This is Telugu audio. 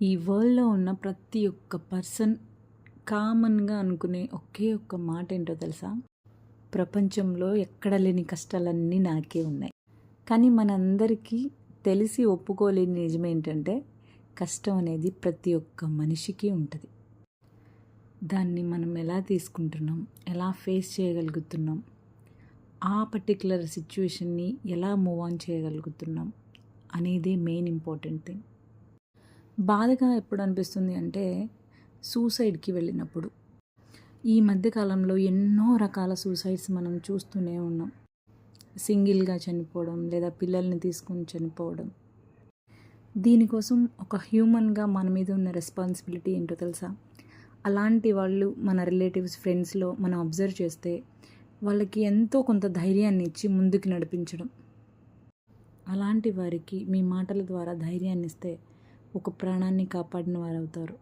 ఈ వరల్డ్‌లో ఉన్న ప్రతి ఒక్క పర్సన్ కామన్‌గా అనుకునే ఒకే ఒక్క మాట ఏంటో తెలుసా? ప్రపంచంలో ఎక్కడ లేని కష్టాలన్నీ నాకే ఉన్నాయి. కానీ మనందరికీ తెలిసి ఒప్పుకోలేని నిజమేంటంటే, కష్టం అనేది ప్రతి ఒక్క మనిషికి ఉంటది. దాన్ని మనం ఎలా తీసుకుంటున్నాం? ఎలా ఫేస్ చేయగలుగుతున్నాం? ఆ పర్టిక్యులర్ సిట్యుయేషన్‌ని ఎలా మూవ్ ఆన్ చేయగలుగుతున్నాం? అనేదే మెయిన్ ఇంపార్టెంట్ థింగ్. బాధగా ఎప్పుడు అనిపిస్తుంది అంటే సూసైడ్‌కి వెళ్ళినప్పుడు. ఈ మధ్య కాలంలో ఎన్నో రకాల సూసైడ్స్ మనం చూస్తూనే ఉన్నాం. సింగిల్‌గా చనిపోవడం లేదా పిల్లల్ని తీసుకొని చనిపోవడం. దీనికోసం ఒక హ్యూమన్‌గా మన మీద ఉన్న రెస్పాన్సిబిలిటీ ఏంటో తెలుసా? అలాంటి వాళ్ళు మన రిలేటివ్స్, ఫ్రెండ్స్‌లో మనం అబ్జర్వ్ చేస్తే వాళ్ళకి ఎంతో కొంత ధైర్యాన్ని ఇచ్చి ముందుకు నడిపించడం. అలాంటి వారికి మీ మాటల ద్వారా ధైర్యాన్ని ఇస్తే ఒక ప్రాణాన్ని కాపాడిన వారవుతారు.